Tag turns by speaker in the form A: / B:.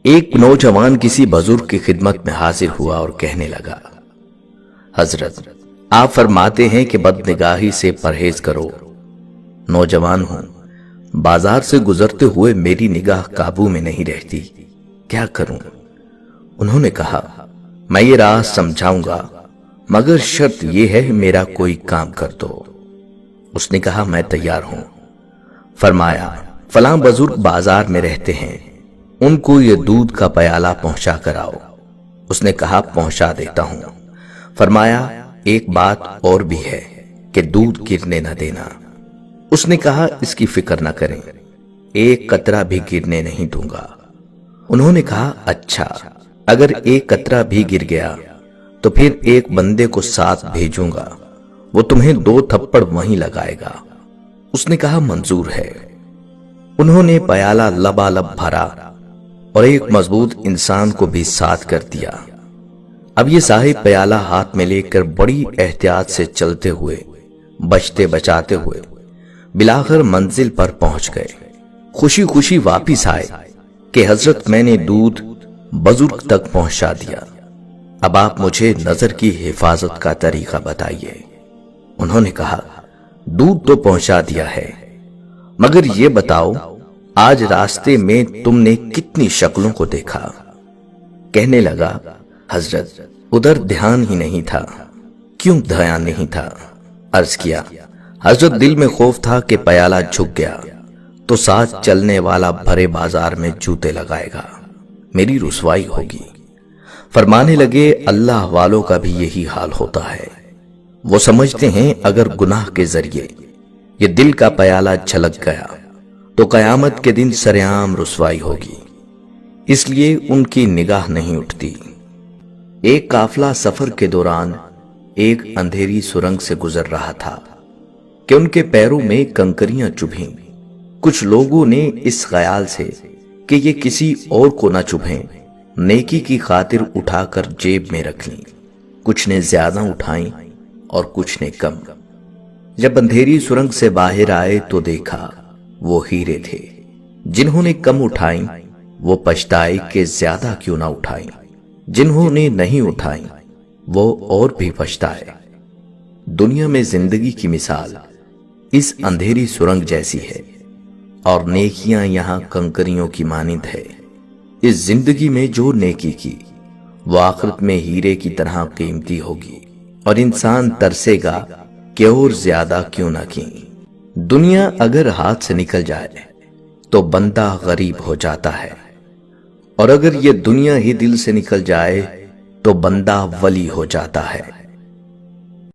A: ایک نوجوان کسی بزرگ کی خدمت میں حاضر ہوا اور کہنے لگا، حضرت آپ فرماتے ہیں کہ بد نگاہی سے پرہیز کرو۔ نوجوان ہوں، بازار سے گزرتے ہوئے میری نگاہ قابو میں نہیں رہتی، کیا کروں؟ انہوں نے کہا، میں یہ راہ سمجھاؤں گا، مگر شرط یہ ہے میرا کوئی کام کر دو۔ اس نے کہا، میں تیار ہوں۔ فرمایا، فلاں بزرگ بازار میں رہتے ہیں، ان کو یہ دودھ کا پیالہ پہنچا کر آؤ۔ اس نے کہا، پہنچا دیتا ہوں۔ فرمایا، ایک بات اور بھی ہے کہ دودھ گرنے نہ دینا۔ اس نے کہا، اس کی فکر نہ کریں، ایک قطرہ بھی گرنے نہیں دوں گا۔ انہوں نے کہا، اچھا، اگر ایک قطرہ بھی گر گیا تو پھر ایک بندے کو ساتھ بھیجوں گا، وہ تمہیں 2 تھپڑ وہیں لگائے گا۔ اس نے کہا، منظور ہے۔ انہوں نے پیالہ لبالب بھرا اور ایک مضبوط انسان کو بھی ساتھ کر دیا۔ اب یہ صاحب پیالہ ہاتھ میں لے کر بڑی احتیاط سے چلتے ہوئے، بچتے بچاتے ہوئے بلاخر منزل پر پہنچ گئے۔ خوشی خوشی واپس آئے کہ حضرت میں نے دودھ بزرگ تک پہنچا دیا، اب آپ مجھے نظر کی حفاظت کا طریقہ بتائیے۔ انہوں نے کہا، دودھ تو پہنچا دیا ہے، مگر یہ بتاؤ آج راستے میں تم نے کتنی شکلوں کو دیکھا؟ کہنے لگا، حضرت ادھر دھیان ہی نہیں تھا۔ کیوں دھیان نہیں تھا؟ عرض کیا، حضرت دل میں خوف تھا کہ پیالہ جھک گیا تو ساتھ چلنے والا بھرے بازار میں جوتے لگائے گا، میری رسوائی ہوگی۔ فرمانے لگے، اللہ والوں کا بھی یہی حال ہوتا ہے، وہ سمجھتے ہیں اگر گناہ کے ذریعے یہ دل کا پیالہ چھلک گیا تو قیامت کے دن سرعام رسوائی ہوگی، اس لیے ان کی نگاہ نہیں اٹھتی۔ ایک قافلہ سفر کے دوران ایک اندھیری سرنگ سے گزر رہا تھا کہ ان کے پیروں میں کنکریاں چبھیں۔ کچھ لوگوں نے اس خیال سے کہ یہ کسی اور کو نہ چبھیں، نیکی کی خاطر اٹھا کر جیب میں رکھ لیں۔ کچھ نے زیادہ اٹھائیں اور کچھ نے کم۔ جب اندھیری سرنگ سے باہر آئے تو دیکھا وہ ہیرے تھے۔ جنہوں نے کم اٹھائیں وہ پچھتائے کہ زیادہ کیوں نہ اٹھائیں، جنہوں نے نہیں اٹھائیں وہ اور بھی پچھتائے۔ دنیا میں زندگی کی مثال اس اندھیری سرنگ جیسی ہے اور نیکیاں یہاں کنکریوں کی مانند ہے۔ اس زندگی میں جو نیکی کی وہ آخرت میں ہیرے کی طرح قیمتی ہوگی، اور انسان ترسے گا کہ اور زیادہ کیوں نہ کی۔ دنیا اگر ہاتھ سے نکل جائے تو بندہ غریب ہو جاتا ہے، اور اگر یہ دنیا ہی دل سے نکل جائے تو بندہ ولی ہو جاتا ہے۔